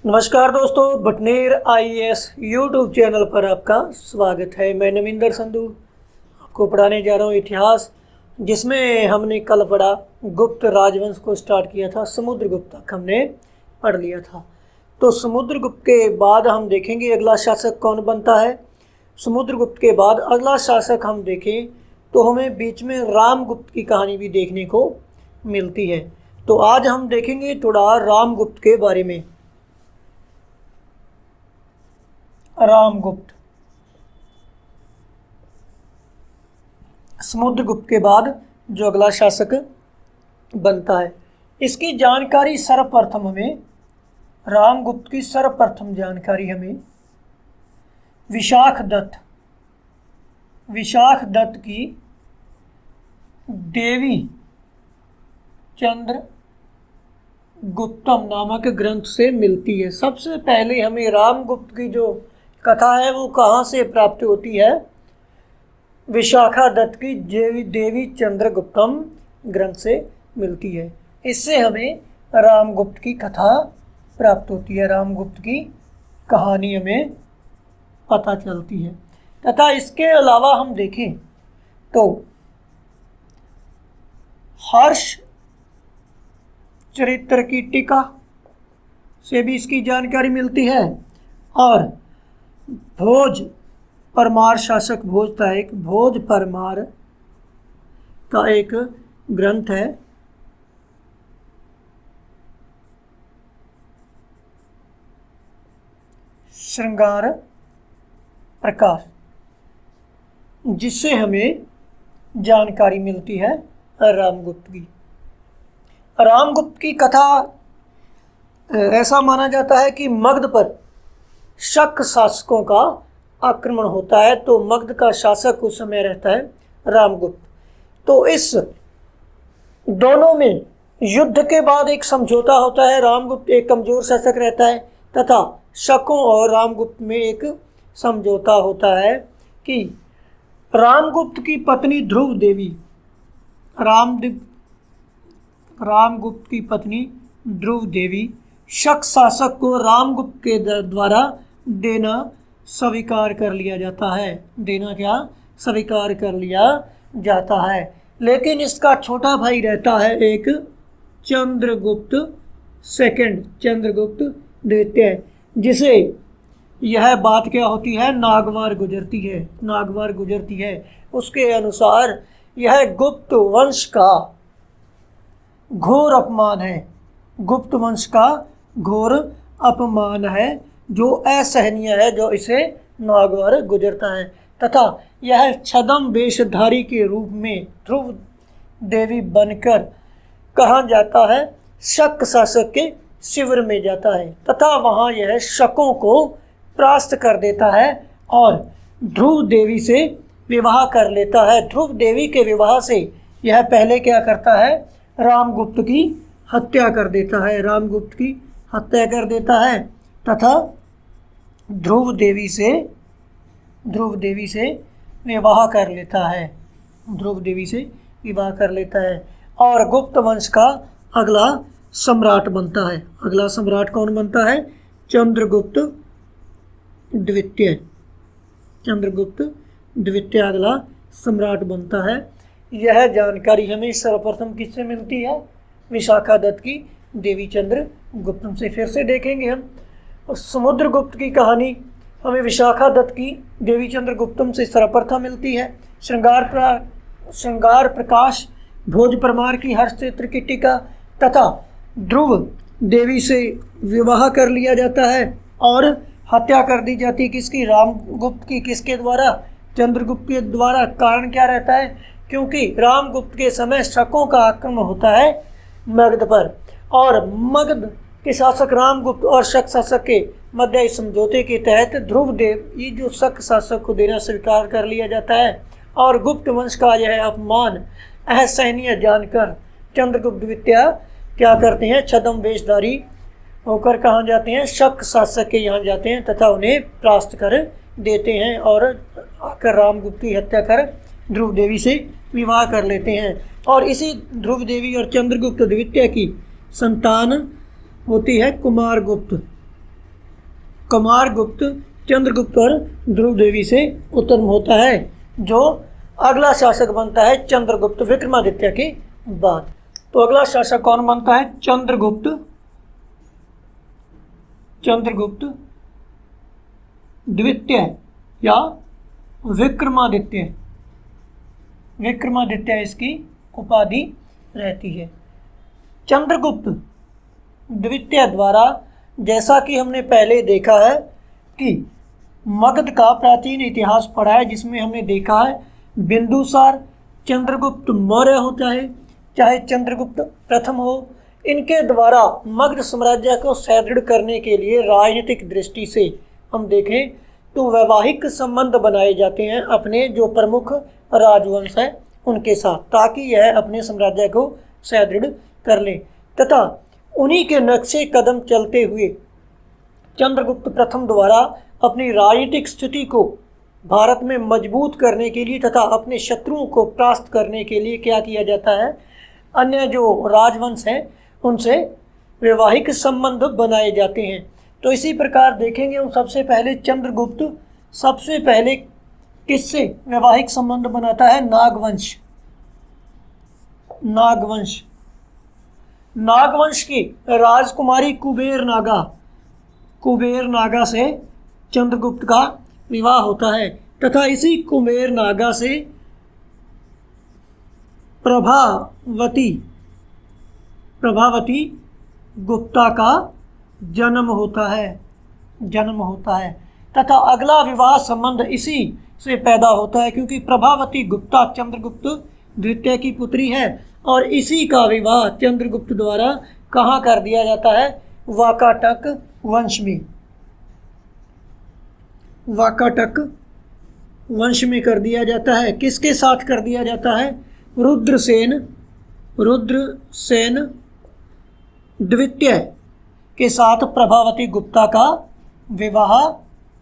नमस्कार दोस्तों, Bhatner IAS YouTube channel पर आपका स्वागत है। मैं नविंदर संधू आपको पढ़ाने जा रहा हूँ इतिहास, जिसमें हमने कल पढ़ा गुप्त राजवंश को स्टार्ट किया था। समुद्रगुप्त तक हमने पढ़ लिया था। तो समुद्रगुप्त के बाद हम देखेंगे अगला शासक कौन बनता है। समुद्रगुप्त के बाद अगला शासक हम देखें तो हमें बीच में रामगुप्त की कहानी भी देखने को मिलती है। तो आज हम देखेंगे थोड़ा रामगुप्त के बारे में। रामगुप्त समुद्रगुप्त के बाद जो अगला शासक बनता है, इसकी जानकारी सर्वप्रथम हमें रामगुप्त की सर्वप्रथम जानकारी हमें विशाख दत्त की देवी चंद्र गुप्तम नामक ग्रंथ से मिलती है। सबसे पहले हमें रामगुप्त की जो कथा है वो कहाँ से प्राप्त होती है? विशाखा दत्त की देवी चंद्रगुप्तम ग्रंथ से मिलती है। इससे हमें रामगुप्त की कथा प्राप्त होती है, रामगुप्त की कहानी हमें पता चलती है। तथा इसके अलावा हम देखें तो हर्ष चरित्र की टीका से भी इसकी जानकारी मिलती है। और भोज परमार शासक भोज परमार का एक ग्रंथ है, श्रृंगार प्रकाश, जिससे हमें जानकारी मिलती है रामगुप्त की। रामगुप्त की कथा ऐसा माना जाता है कि मगध पर शक शासकों का आक्रमण होता है, तो मगध का शासक उस समय रहता है रामगुप्त। तो इस दोनों में युद्ध के बाद एक समझौता होता है। रामगुप्त एक कमजोर शासक रहता है तथा शकों और रामगुप्त में एक समझौता होता है कि रामगुप्त की पत्नी ध्रुव देवी रामगुप्त की पत्नी ध्रुव देवी शक शासक को रामगुप्त के द्वारा देना स्वीकार कर लिया जाता है। स्वीकार कर लिया जाता है। लेकिन इसका छोटा भाई रहता है एक चंद्रगुप्त द्वितीय, जिसे यह बात क्या होती है? नागवार गुजरती है। उसके अनुसार यह गुप्त वंश का घोर अपमान है, जो असहनीय है, जो इसे नागवार गुजरता है। तथा यह छद्म वेशधारी के रूप में ध्रुव देवी बनकर कहाँ जाता है? शक शासक के शिविर में जाता है तथा वहाँ यह शकों को परास्त कर देता है और ध्रुव देवी से विवाह कर लेता है। ध्रुव देवी के विवाह से यह पहले क्या करता है? रामगुप्त की हत्या कर देता है तथा ध्रुव देवी से विवाह कर लेता है और गुप्त वंश का अगला सम्राट बनता है। अगला सम्राट कौन बनता है? चंद्रगुप्त द्वितीय अगला सम्राट बनता है। यह जानकारी हमें सर्वप्रथम किससे मिलती है? विशाखा दत्त की देवी चंद्रगुप्तम से। फिर से देखेंगे हम समुद्रगुप्त की कहानी हमें विशाखा दत्त की देवी चंद्रगुप्तम से सर्वप्रथम मिलती है। श्रृंगार प्रकाश भोज परमार की हर्ष चित्र की टीका तथा ध्रुव देवी से विवाह कर लिया जाता है और हत्या कर दी जाती है। किसकी? रामगुप्त की। किसके द्वारा? चंद्रगुप्त के द्वारा। कारण क्या रहता है? क्योंकि रामगुप्त के समय शकों का आक्रमण होता है मगध पर, और मगध के शासक रामगुप्त और शक शासक के मध्य इस समझौते के तहत ध्रुव देवी जो शक शासक को देना स्वीकार कर लिया जाता है और गुप्त वंश का यह अपमान असहनीय जानकर चंद्रगुप्त द्वितीय क्या करते हैं? छद्म वेशधारी होकर कहाँ जाते हैं? शक शासक के यहाँ जाते हैं तथा उन्हें परास्त कर देते हैं और आकर रामगुप्त की हत्या कर ध्रुव देवी से विवाह कर लेते हैं। और इसी ध्रुव देवी और चंद्रगुप्त द्वितीय की संतान होती है कुमारगुप्त। कुमारगुप्त, चंद्रगुप्त और ध्रुव देवी से उत्पन्न होता है, जो अगला शासक बनता है चंद्रगुप्त विक्रमादित्य के बाद। तो अगला शासक कौन बनता है? चंद्रगुप्त द्वितीय या विक्रमादित्य इसकी उपाधि रहती है। चंद्रगुप्त द्वितीय द्वारा, जैसा कि हमने पहले देखा है कि मगध का प्राचीन इतिहास पढ़ा है, जिसमें हमने देखा है बिंदुसार, चंद्रगुप्त मौर्य हो, चाहे चंद्रगुप्त प्रथम हो, इनके द्वारा मगध साम्राज्य को सुदृढ़ करने के लिए राजनीतिक दृष्टि से हम देखें तो वैवाहिक संबंध बनाए जाते हैं अपने जो प्रमुख राजवंश है उनके साथ, ताकि यह अपने साम्राज्य को सुदृढ़ कर लें। तथा उन्हीं के नक्शे कदम चलते हुए चंद्रगुप्त प्रथम द्वारा अपनी राजनीतिक स्थिति को भारत में मजबूत करने के लिए तथा अपने शत्रुओं को परास्त करने के लिए क्या किया जाता है? अन्य जो राजवंश हैं उनसे वैवाहिक संबंध बनाए जाते हैं। तो इसी प्रकार देखेंगे हम सबसे पहले चंद्रगुप्त सबसे पहले किससे वैवाहिक संबंध बनाता है? नागवंश की राजकुमारी कुबेर नागा से चंद्रगुप्त का विवाह होता है तथा इसी कुबेर नागा से प्रभावती गुप्ता का जन्म होता है तथा अगला विवाह संबंध इसी से पैदा होता है, क्योंकि प्रभावती गुप्ता चंद्रगुप्त द्वितीय की पुत्री है और इसी का विवाह चंद्रगुप्त द्वारा कहाँ कर दिया जाता है? वाकाटक वंश में कर दिया जाता है। किसके साथ कर दिया जाता है? रुद्रसेन द्वितीय के साथ प्रभावती गुप्ता का विवाह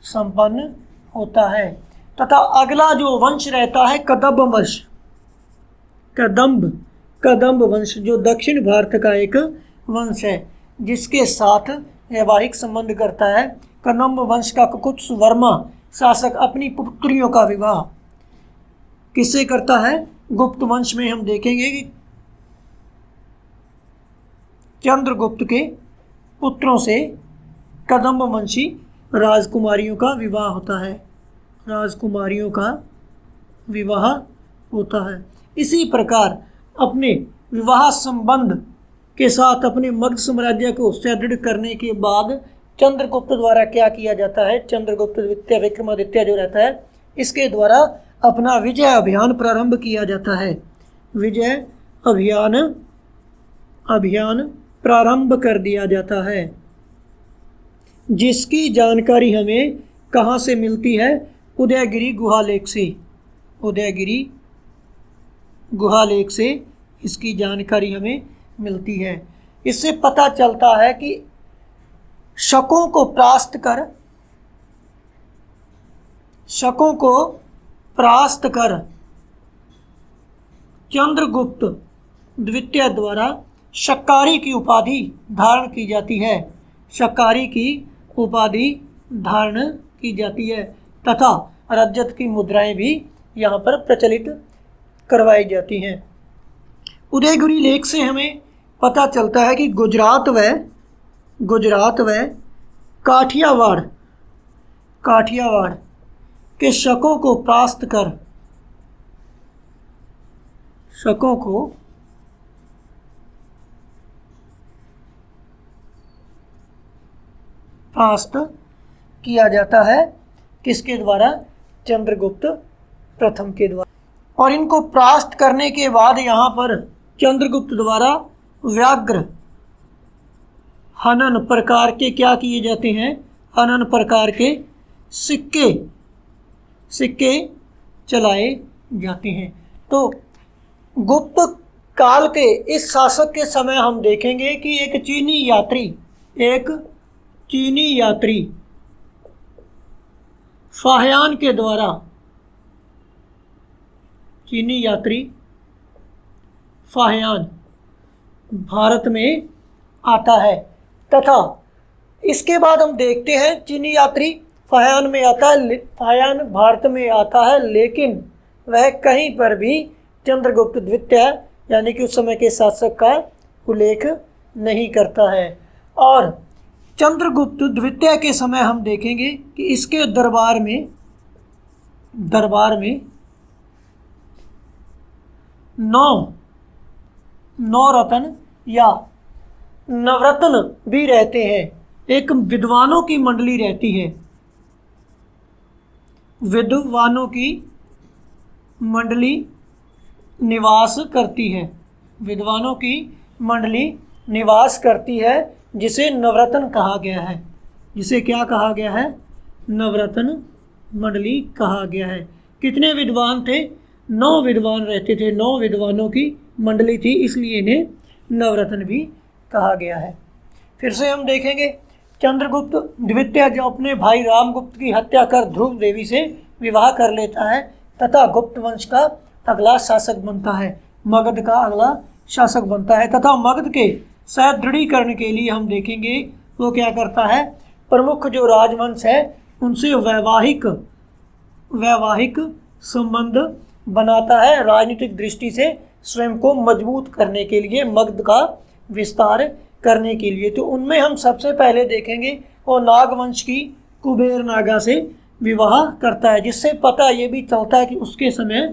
संपन्न होता है। तथा अगला जो वंश रहता है कदम्ब वंश, जो दक्षिण भारत का एक वंश है जिसके साथ वैवाहिक संबंध करता है। कदम्ब वंश का कुछ वर्मा शासक अपनी पुत्रियों का विवाह किससे करता है? गुप्त वंश में हम देखेंगे कि चंद्रगुप्त के पुत्रों से कदम्ब वंशी राजकुमारियों का विवाह होता है। इसी प्रकार अपने विवाह संबंध के साथ अपने मगध साम्राज्य को सुदृढ़ करने के बाद चंद्रगुप्त द्वारा क्या किया जाता है? चंद्रगुप्त द्वितीय विक्रमादित्य जो रहता है इसके द्वारा अपना विजय अभियान प्रारंभ किया जाता है। विजय अभियान प्रारंभ कर दिया जाता है, जिसकी जानकारी हमें कहाँ से मिलती है? उदयगिरी गुहालेख से इसकी जानकारी हमें मिलती है। इससे पता चलता है कि शकों को परास्त कर चंद्रगुप्त द्वितीय द्वारा शक्कारी की उपाधि धारण की जाती है तथा रजत की मुद्राएं भी यहाँ पर प्रचलित करवाई जाती हैं। उदयगिरी लेख से हमें पता चलता है कि गुजरात व काठियावाड़ के शकों को परास्त कर किया जाता है। किसके द्वारा? चंद्रगुप्त प्रथम के द्वारा। और इनको परास्त करने के बाद यहाँ पर चंद्रगुप्त द्वारा व्याघ्र हनन प्रकार के क्या किए जाते हैं? हनन प्रकार के सिक्के चलाए जाते हैं। तो गुप्त काल के इस शासक के समय हम देखेंगे कि एक चीनी यात्री फाहियान के द्वारा भारत में आता है तथा इसके बाद हम देखते हैं चीनी यात्री फाह्यान में आता है, फाह्यान भारत में आता है, लेकिन वह कहीं पर भी चंद्रगुप्त द्वितीय यानी कि उस समय के शासक का उल्लेख नहीं करता है। और चंद्रगुप्त द्वितीय के समय हम देखेंगे कि इसके दरबार में नौ रत्न या नवरत्न भी रहते हैं। एक विद्वानों की मंडली रहती है, विद्वानों की मंडली निवास करती है, विद्वानों की मंडली निवास करती है, जिसे नवरत्न कहा गया है। जिसे क्या कहा गया है? नवरत्न मंडली कहा गया है। कितने विद्वान थे? 9 विद्वान रहते थे, 9 विद्वानों की मंडली थी, इसलिए इन्हें नवरत्न भी कहा गया है। फिर से हम देखेंगे चंद्रगुप्त द्वितीय जो अपने भाई रामगुप्त की हत्या कर ध्रुव देवी से विवाह कर लेता है तथा गुप्त वंश का अगला शासक बनता है, मगध का अगला शासक बनता है। तथा मगध के सुदृढ़ीकरण के लिए हम देखेंगे वो क्या करता है? प्रमुख जो राजवंश है उनसे वैवाहिक संबंध बनाता है, राजनीतिक दृष्टि से स्वयं को मजबूत करने के लिए, मगध का विस्तार करने के लिए। तो उनमें हम सबसे पहले देखेंगे वो नागवंश की कुबेर नागा से विवाह करता है, जिससे पता ये भी चलता है कि उसके समय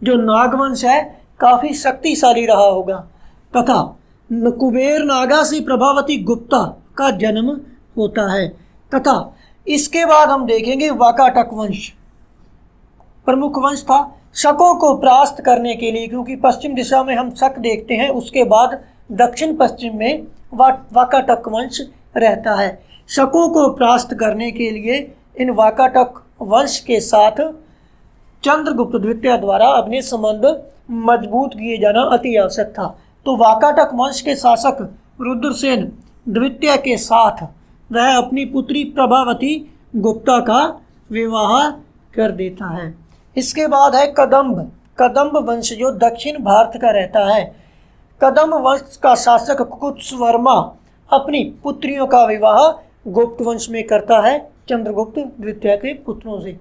जो नागवंश है काफ़ी शक्तिशाली रहा होगा। तथा कुबेर नागा से प्रभावती गुप्ता का जन्म होता है। तथा इसके बाद हम देखेंगे वाकाटक वंश प्रमुख वंश था। शकों को परास्त करने के लिए, क्योंकि पश्चिम दिशा में हम शक देखते हैं, उसके बाद दक्षिण पश्चिम में वाकाटक वंश रहता है। शकों को परास्त करने के लिए इन वाकाटक वंश के साथ चंद्रगुप्त द्वितीय द्वारा अपने संबंध मजबूत किए जाना अति आवश्यक था। तो वाकाटक वंश के शासक रुद्रसेन द्वितीय के साथ वह अपनी पुत्री प्रभावती गुप्ता का विवाह कर देता है। इसके बाद है कदम्ब वंश जो दक्षिण भारत का रहता है। कदम्ब वंश का शासक कुत्सवर्मा अपनी पुत्रियों का विवाह गुप्त वंश में करता है चंद्रगुप्त द्वितीय के पुत्रों से।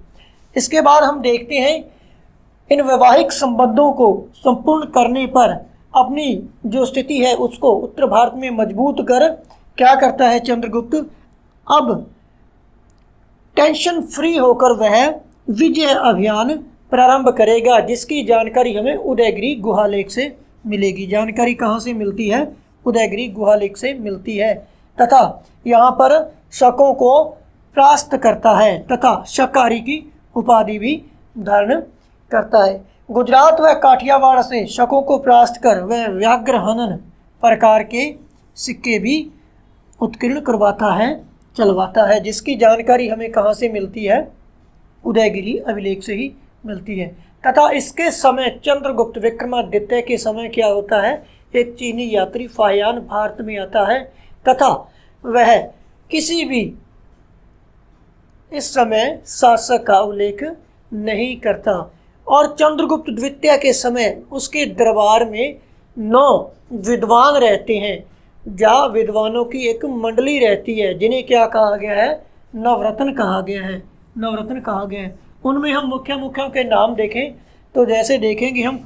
इसके बाद हम देखते हैं इन वैवाहिक संबंधों को संपूर्ण करने पर अपनी जो स्थिति है उसको उत्तर भारत में मजबूत कर क्या करता है चंद्रगुप्त? अब टेंशन फ्री होकर वह विजय अभियान प्रारंभ करेगा, जिसकी जानकारी हमें उदयगिरी गुहालेख से मिलेगी। जानकारी कहाँ से मिलती है? उदयगिरी गुहालेख से मिलती है। तथा यहाँ पर शकों को परास्त करता है तथा शकारी की उपाधि भी धारण करता है। गुजरात व काठियावाड़ से शकों को परास्त कर वह व्याघ्र हनन प्रकार के सिक्के भी उत्कीर्ण चलवाता है, जिसकी जानकारी हमें कहाँ से मिलती है? उदयगिरी अभिलेख से ही मिलती है। तथा इसके समय चंद्रगुप्त विक्रमादित्य के समय क्या होता है? एक चीनी यात्री फाह्यान भारत में आता है तथा वह किसी भी इस समय शासक का उल्लेख नहीं करता। और चंद्रगुप्त द्वितीय के समय उसके दरबार में 9 विद्वान रहते हैं, जहाँ विद्वानों की एक मंडली रहती है, जिन्हें क्या कहा गया है? नवरत्न कहा गया है। नवरत्न कहा गया है। उनमें हम मुख्यों के नाम देखें तो जैसे देखेंगे हम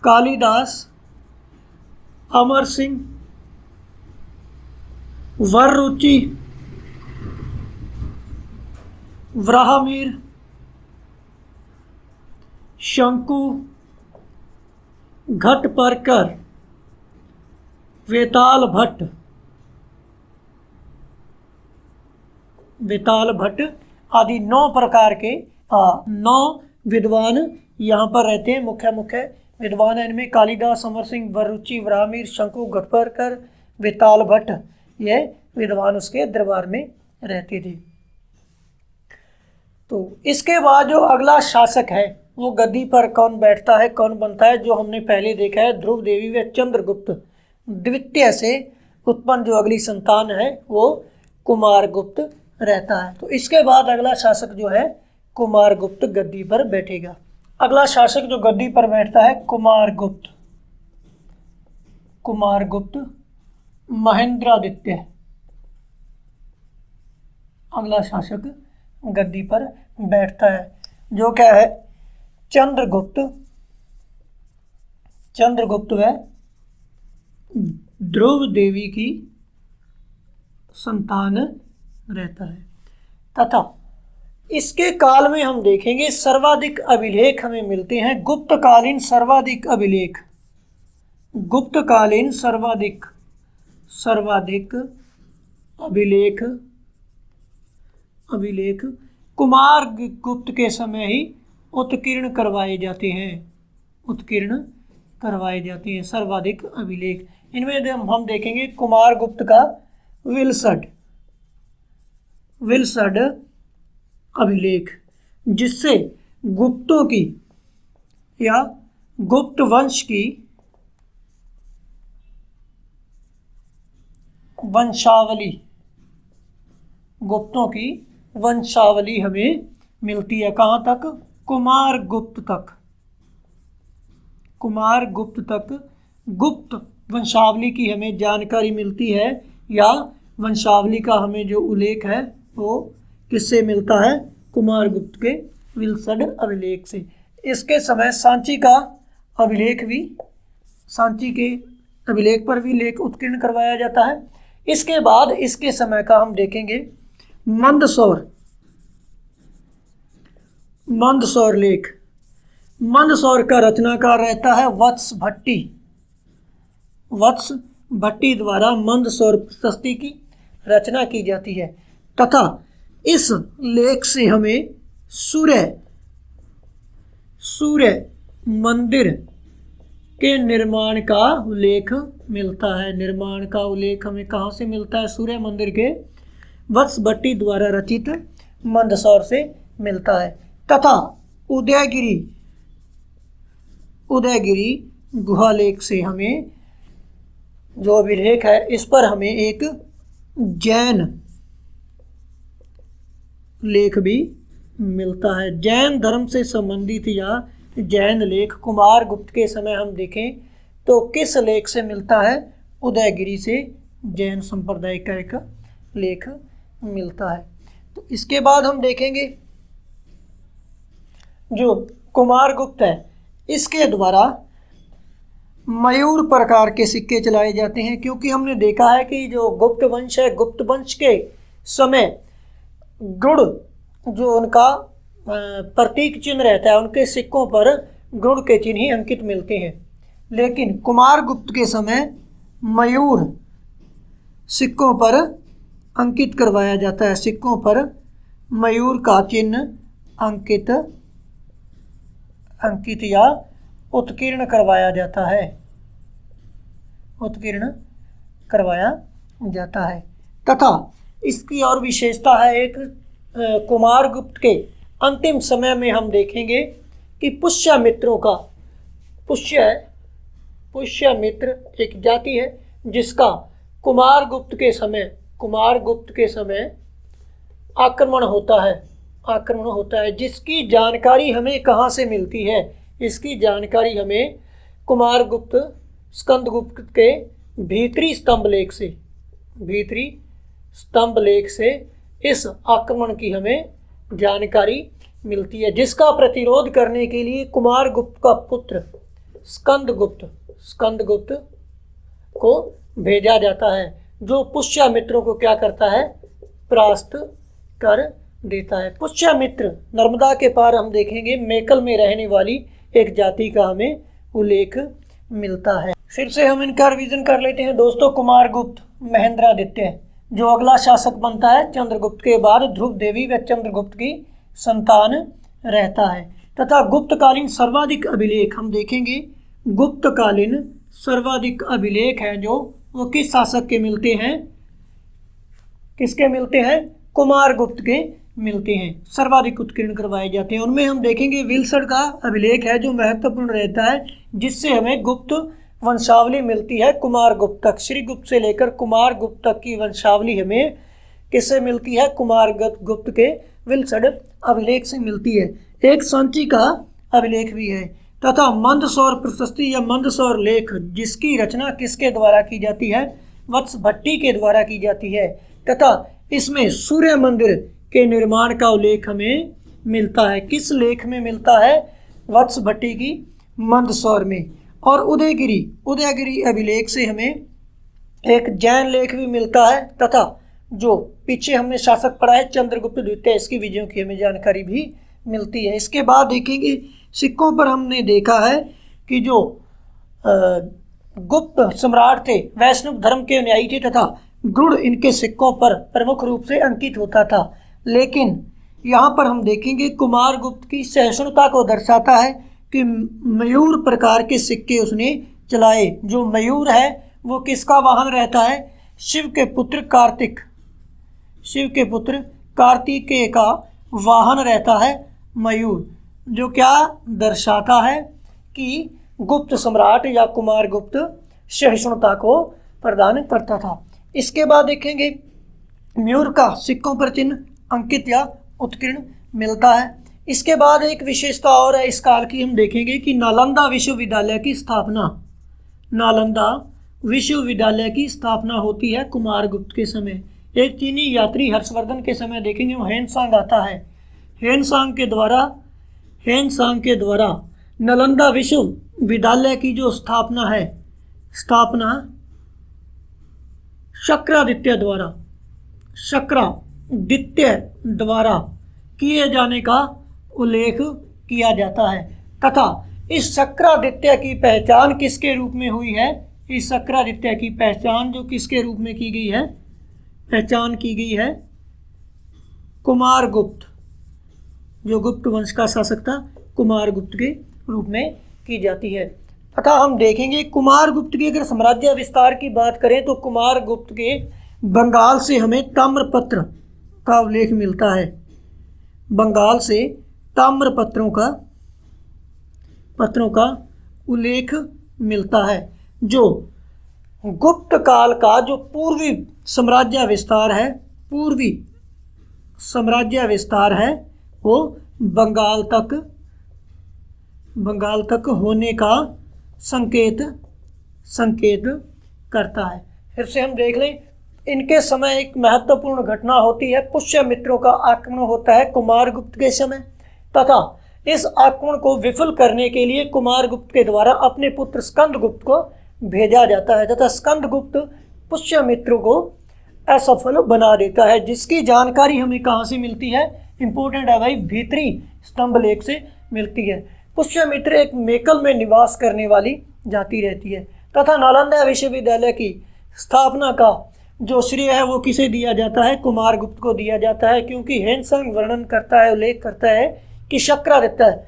कालिदास, अमर सिंह, वररुचि, व्राहमीर, शंकु, घटपर्कर, वेताल भट्ट आदि 9 प्रकार के 9 विद्वान यहाँ पर रहते हैं। मुख्य विद्वान है इनमें कालिदास, अमर सिंह, वररुचि, व्राहमीर, शंकु, घटपर्कर, वेताल भट्ट, ये विद्वान उसके दरबार में रहते थे। तो इसके बाद जो अगला शासक है वो गद्दी पर कौन बैठता है, कौन बनता है? जो हमने पहले देखा है ध्रुव देवी व चंद्रगुप्त द्वितीय से उत्पन्न जो अगली संतान है वो कुमारगुप्त रहता है। तो इसके बाद अगला शासक जो है कुमारगुप्त गद्दी पर बैठेगा। अगला शासक जो गद्दी पर बैठता है कुमारगुप्त महेंद्रादित्य, अगला शासक गद्दी पर बैठता है, जो क्या है, चंद्रगुप्त। चंद्रगुप्त वह ध्रुव देवी की संतान रहता है। तथा इसके काल में हम देखेंगे सर्वाधिक अभिलेख हमें मिलते हैं, गुप्तकालीन सर्वाधिक अभिलेख, गुप्तकालीन सर्वाधिक अभिलेख कुमार गुप्त के समय ही उत्कीर्ण करवाए जाते हैं, सर्वाधिक अभिलेख। इनमें हम देखेंगे कुमार गुप्त का विलसड अभिलेख, जिससे गुप्तों की या गुप्त वंश की वंशावली, गुप्तों की वंशावली हमें मिलती है। कहाँ तक? कुमार गुप्त तक गुप्त वंशावली की हमें जानकारी मिलती है, या वंशावली का हमें जो उल्लेख है वो किससे मिलता है? कुमार गुप्त के विलसड अभिलेख से। इसके समय सांची का अभिलेख भी, सांची के अभिलेख पर भी लेख उत्कीर्ण करवाया जाता है। इसके बाद इसके समय का हम देखेंगे मंदसौर लेख। मंदसौर का रचनाकार रहता है वत्स भट्टी द्वारा मंदसौर प्रशस्ति की रचना की जाती है, तथा इस लेख से हमें सूर्य मंदिर के निर्माण का उल्लेख मिलता है। निर्माण का उल्लेख हमें कहाँ से मिलता है? सूर्य मंदिर के वत्स भट्टी द्वारा रचित मंदसौर से मिलता है। तथा उदयगिरी गुहालेख से हमें जो अभिलेख है, इस पर हमें एक जैन लेख भी मिलता है। जैन धर्म से संबंधित या जैन लेख कुमार गुप्त के समय हम देखें तो किस लेख से मिलता है? उदयगिरी से जैन संप्रदाय का एक लेख मिलता है। तो इसके बाद हम देखेंगे जो कुमार गुप्त है, इसके द्वारा मयूर प्रकार के सिक्के चलाए जाते हैं, क्योंकि हमने देखा है कि जो गुप्त वंश है, गुप्त वंश के समय गुण जो उनका प्रतीक चिन्ह रहता है, उनके सिक्कों पर गुण के चिन्ह ही अंकित मिलते हैं। लेकिन कुमार गुप्त के समय मयूर सिक्कों पर अंकित करवाया जाता है, सिक्कों पर मयूर का चिन्ह अंकित या उत्कीर्ण करवाया जाता है। तथा इसकी और विशेषता है एक, कुमार गुप्त के अंतिम समय में हम देखेंगे कि पुष्यमित्र एक जाति है जिसका कुमार गुप्त के समय आक्रमण होता है, जिसकी जानकारी हमें कहाँ से मिलती है? इसकी जानकारी हमें कुमार गुप्त स्कंदगुप्त के भीतरी स्तंभ लेख से इस आक्रमण की हमें जानकारी मिलती है, जिसका प्रतिरोध करने के लिए कुमार गुप्त का पुत्र स्कंदगुप्त को भेजा जाता है, जो पुष्यमित्रों को क्या करता है? परास्त कर देता है। पुष्यमित्र नर्मदा के पार हम देखेंगे मेकल में रहने वाली एक जाति का हमें उल्लेख मिलता है। फिर से हम इनका रिवीजन कर लेते हैं दोस्तों। कुमार गुप्त महेंद्रादित्य, जो अगला शासक बनता है चंद्रगुप्त के बाद, ध्रुव देवी व चंद्रगुप्त की संतान रहता है। तथा गुप्तकालीन सर्वाधिक अभिलेख हम देखेंगे, गुप्तकालीन सर्वाधिक अभिलेख हैं जो वो किस शासक के मिलते हैं? किसके मिलते हैं? कुमार गुप्त के मिलते हैं, सर्वाधिक उत्कीर्ण करवाए जाते हैं। उनमें हम देखेंगे विलसड का अभिलेख है जो महत्वपूर्ण रहता है, जिससे हमें गुप्त वंशावली मिलती है कुमार गुप्त तक। श्री गुप्त से लेकर कुमार गुप्त तक की वंशावली हमें किससे मिलती है? कुमार गुप्त के विलसड अभिलेख से मिलती है। एक सांची का अभिलेख भी है। तथा मंदसौर प्रशस्ति या मंदसौर लेख, जिसकी रचना किसके द्वारा की जाती है? वत्स भट्टी के द्वारा की जाती है तथा इसमें सूर्य मंदिर के निर्माण का उल्लेख हमें मिलता है। किस लेख में मिलता है? वत्स भट्टी की मंदसौर में। और उदयगिरी अभिलेख से हमें एक जैन लेख भी मिलता है तथा जो पीछे हमने शासक पढ़ा है चंद्रगुप्त द्वितीय, इसकी विजयों की हमें जानकारी भी मिलती है। इसके बाद देखेंगे सिक्कों पर हमने देखा है कि जो गुप्त सम्राट थे वैष्णव धर्म के अनुयायी थे तथा गरुड़ इनके सिक्कों पर प्रमुख रूप से अंकित होता था। लेकिन यहाँ पर हम देखेंगे कुमारगुप्त की सहिष्णुता को दर्शाता है कि मयूर प्रकार के सिक्के उसने चलाए। जो मयूर है वो किसका वाहन रहता है? शिव के पुत्र कार्तिकेय का वाहन रहता है मयूर, जो क्या दर्शाता है कि गुप्त सम्राट या कुमारगुप्त सहिष्णुता को प्रदान करता था। इसके बाद देखेंगे मयूर का सिक्कों पर चिन्ह अंकित या उत्कीर्ण मिलता है। इसके बाद एक विशेषता और है इस काल की, हम देखेंगे कि नालंदा विश्वविद्यालय की स्थापना होती है कुमारगुप्त के समय। एक चीनी यात्री हर्षवर्धन के समय देखेंगे हेनसांग आता है। हेनसांग के द्वारा नालंदा विश्वविद्यालय की जो स्थापना शक्रादित्य द्वारा किए जाने का उल्लेख किया जाता है तथा इस शक्रादित्य की पहचान किसके रूप में हुई है? इस शक्रादित्य की पहचान जो किसके रूप में की गई है? पहचान की गई है कुमारगुप्त, जो गुप्त वंश का शासक था, कुमारगुप्त के रूप में की जाती है। तथा हम देखेंगे कुमारगुप्त के अगर साम्राज्य विस्तार की बात करें तो कुमारगुप्त के बंगाल से हमें ताम्रपत्र का उल्लेख मिलता है। बंगाल से ताम्रपत्रों का उल्लेख मिलता है। जो गुप्त काल का जो पूर्वी साम्राज्य विस्तार है वो बंगाल तक होने का संकेत करता है। फिर से हम देख लें, इनके समय एक महत्वपूर्ण घटना होती है, पुष्यमित्रों का आक्रमण होता है कुमारगुप्त के समय तथा इस आक्रमण को विफल करने के लिए कुमारगुप्त के द्वारा अपने पुत्र स्कंदगुप्त को भेजा जाता है तथा स्कंदगुप्त पुष्यमित्रों को असफल बना देता है, जिसकी जानकारी हमें कहाँ से मिलती है? इंपॉर्टेंट है भाई, भीतरी स्तंभ लेख से मिलती है। पुष्यमित्र एक मेकल में निवास करने वाली जाति रहती है तथा नालंदा विश्वविद्यालय की स्थापना का जो श्रेय है वो किसे दिया जाता है? कुमारगुप्त को दिया जाता है, क्योंकि हेनसांग वर्णन करता है, उल्लेख करता है कि शक्रादित्य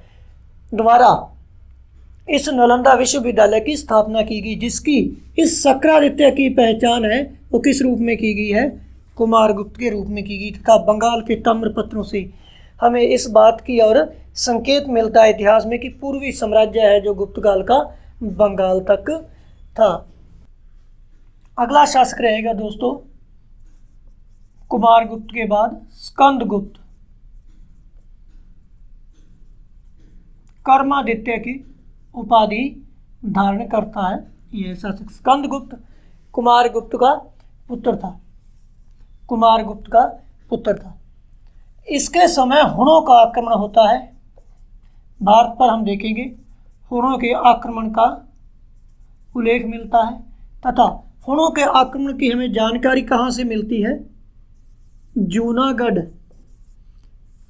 द्वारा इस नालंदा विश्वविद्यालय की स्थापना की गई, जिसकी इस शक्रादित्य की पहचान है वो किस रूप में की गई है? कुमारगुप्त के रूप में की गई तथा बंगाल के ताम्रपत्रों से हमें इस बात की और संकेत मिलता है इतिहास में कि पूर्वी साम्राज्य है जो गुप्त काल का बंगाल तक था। अगला शासक रहेगा दोस्तों कुमारगुप्त के बाद स्कंदगुप्त। कर्मादित्य की उपाधि धारण करता है यह शासक। स्कंदगुप्त कुमारगुप्त का पुत्र था। इसके समय हुणों का आक्रमण होता है भारत पर। हम देखेंगे हुणों के आक्रमण का उल्लेख मिलता है तथा हुणों के आक्रमण की हमें जानकारी कहाँ से मिलती है?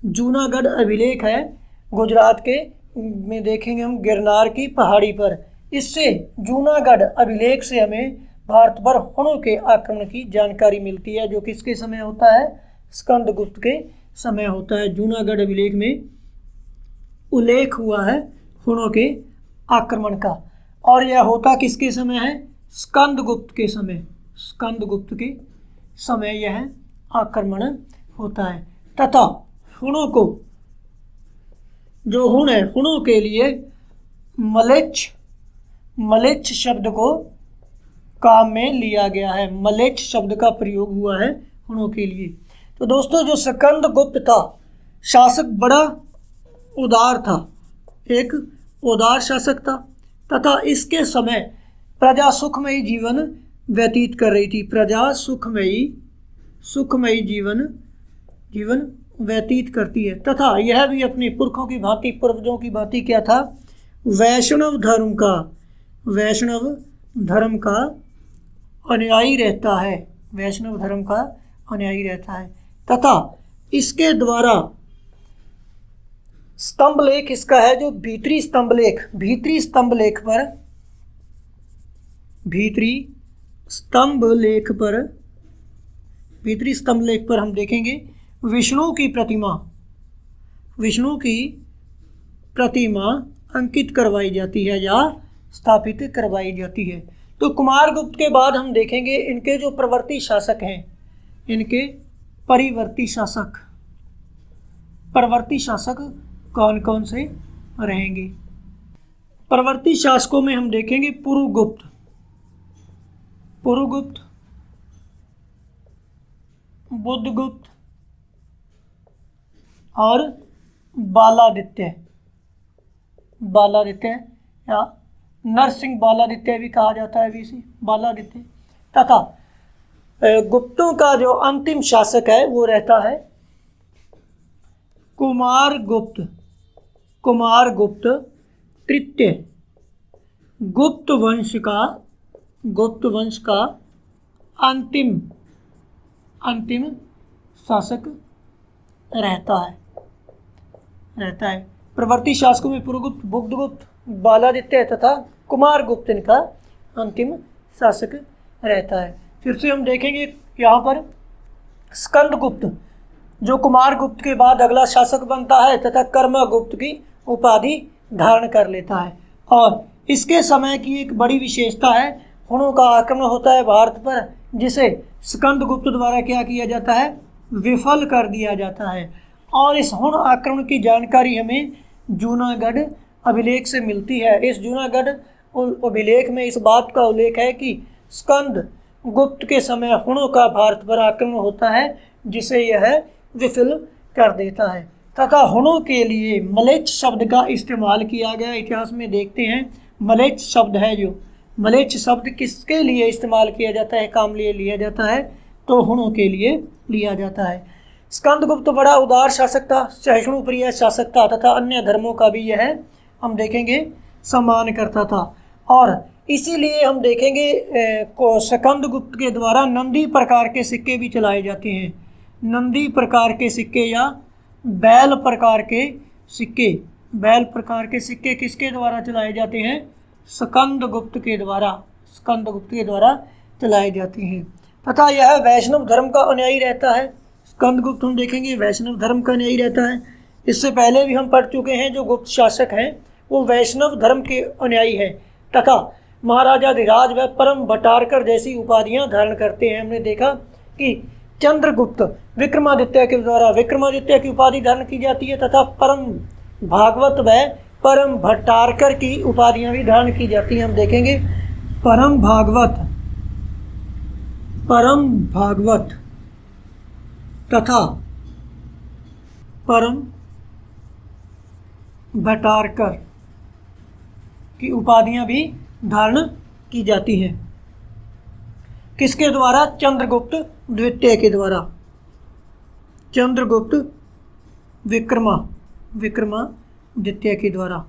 जूनागढ़ अभिलेख है गुजरात के में देखेंगे हम गिरनार की पहाड़ी पर। इससे जूनागढ़ अभिलेख से हमें भारत पर हुणों के आक्रमण की जानकारी मिलती है, जो किसके समय होता है? स्कंदगुप्त के समय होता है। जूनागढ़ अभिलेख में उल्लेख हुआ है हुणों के आक्रमण का, और यह होता किसके समय है? स्कंदगुप्त के समय यह आक्रमण होता है तथा हुणों को जो हुण है, हुणों के लिए मलेच्छ शब्द को काम में लिया गया है। मलेच्छ शब्द का प्रयोग हुआ है हुणों के लिए। तो दोस्तों जो स्कंदगुप्त था शासक बड़ा उदार था, एक उदार शासक था तथा इसके समय प्रजा सुखमयी जीवन व्यतीत कर रही थी। प्रजा सुखमयी जीवन व्यतीत करती है, तथा यह भी अपने पुरखों की भांति, पूर्वजों की भांति क्या था, वैष्णव धर्म का अनुयायी रहता है, वैष्णव धर्म का अनुयायी रहता है। तथा इसके द्वारा स्तंभ लेख इसका है जो भीतरी स्तंभ लेख पर हम देखेंगे विष्णु की प्रतिमा अंकित करवाई जाती है या स्थापित करवाई जाती है। तो कुमारगुप्त के बाद हम देखेंगे इनके जो प्रवर्ती शासक हैं, इनके परिवर्ती शासक कौन कौन से रहेंगे। प्रवर्ती शासकों में हम देखेंगे पुरुगुप्त, बुद्धगुप्त और बालादित्य या नरसिंह बालादित्य भी कहा जाता है, वीसी बालादित्य। तथा गुप्तों का जो अंतिम शासक है वो रहता है कुमारगुप्त तृतीय। गुप्त वंश का अंतिम शासक रहता है। प्रवर्ती शासकों में पुरुगुप्त, बुद्धगुप्त, बालादित्य तथा कुमारगुप्त इनका अंतिम शासक रहता है। फिर से हम देखेंगे यहाँ पर स्कंदगुप्त जो कुमारगुप्त के बाद अगला शासक बनता है तथा कर्मगुप्त की उपाधि धारण कर लेता है। और इसके समय की एक बड़ी विशेषता है, हुणों का आक्रमण होता है भारत पर, जिसे स्कंदगुप्त द्वारा क्या किया जाता है, विफल कर दिया जाता है। और इस हुण आक्रमण की जानकारी हमें जूनागढ़ अभिलेख से मिलती है। इस जूनागढ़ अभिलेख में इस बात का उल्लेख है कि स्कंदगुप्त के समय हुणों का भारत पर आक्रमण होता है, जिसे यह विफल कर देता है। तथा हुणों के लिए मलेच्छ शब्द का इस्तेमाल किया गया। इतिहास में देखते हैं मलेच्छ शब्द है, जो मलेच्छ शब्द किसके लिए इस्तेमाल किया जाता है, काम लिए लिया जाता है, तो हुणों के लिए लिया जाता है। स्कंदगुप्त बड़ा उदार शासक था, सहिष्णु प्रिय शासक था तथा अन्य धर्मों का भी यह हम देखेंगे सम्मान करता था। और इसीलिए हम देखेंगे स्कंदगुप्त के द्वारा नंदी प्रकार के सिक्के भी चलाए जाते हैं। नंदी प्रकार के सिक्के या बैल प्रकार के सिक्के किसके द्वारा चलाए जाते हैं, स्कंदगुप्त के द्वारा चलाए जाते हैं। तथा यह वैष्णव धर्म का अनुयायी रहता है। स्कंदगुप्त हम देखेंगे वैष्णव धर्म का अनुयायी रहता है। इससे पहले भी हम पढ़ चुके हैं जो गुप्त शासक हैं वो वैष्णव धर्म के अनुयायी हैं तथा महाराजाधिराज व परम भट्टारकर जैसी उपाधियां धारण करते हैं। हमने देखा कि चंद्रगुप्त विक्रमादित्य के द्वारा विक्रमादित्य की उपाधि धारण की जाती है तथा परम भागवत व परम भट्टारकर की उपाधियां भी धारण की जाती हैं। हम देखेंगे परम भागवत तथा परम भट्टारकर की उपाधियां भी धारण की जाती हैं। किसके द्वारा, चंद्रगुप्त द्वितीय के द्वारा, चंद्रगुप्त विक्रमादित्य के द्वारा।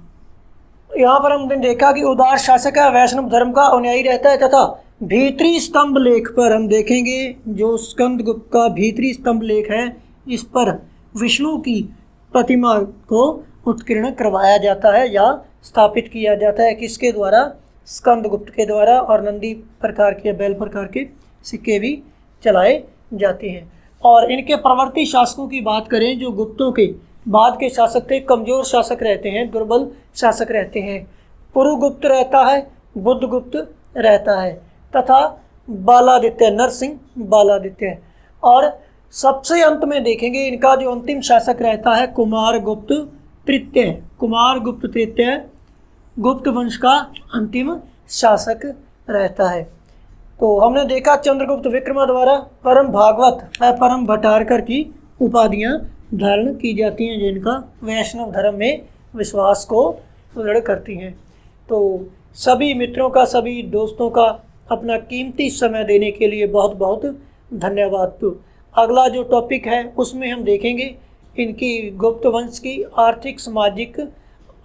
यहाँ पर हमने देखा कि उदार शासक है, वैष्णव धर्म का अनुयायी रहता है तथा भीतरी स्तंभ लेख पर हम देखेंगे जो स्कंदगुप्त का भीतरी स्तंभ लेख है, इस पर विष्णु की प्रतिमा को उत्कीर्ण करवाया जाता है या स्थापित किया जाता है। किसके द्वारा, स्कंदगुप्त के द्वारा। और नंदी प्रकार के बैल प्रकार के सिक्के भी चलाए जाते हैं। और इनके प्रवर्ती शासकों की बात करें, जो गुप्तों के बाद के शासक थे, कमजोर शासक रहते हैं, दुर्बल शासक रहते हैं। पुरुगुप्त रहता है, बुद्धगुप्त रहता है तथा बालादित्य, नरसिंह बालादित्य। और सबसे अंत में देखेंगे इनका जो अंतिम शासक रहता है कुमारगुप्त तृतीय। कुमारगुप्त तृतीय गुप्त वंश का अंतिम शासक रहता है। तो हमने देखा चंद्रगुप्त विक्रम द्वारा परम भागवत व परम भट्टारकर की उपाधियां धारण की जाती हैं, जिनका वैष्णव धर्म में विश्वास को सुदृढ़ करती हैं। तो सभी मित्रों का, सभी दोस्तों का अपना कीमती समय देने के लिए बहुत बहुत धन्यवाद। तो अगला जो टॉपिक है उसमें हम देखेंगे इनकी गुप्त वंश की आर्थिक सामाजिक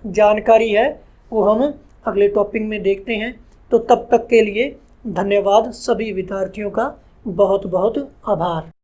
जानकारी है, वो हम अगले टॉपिक में देखते हैं। तो तब तक के लिए धन्यवाद। सभी विद्यार्थियों का बहुत बहुत आभार।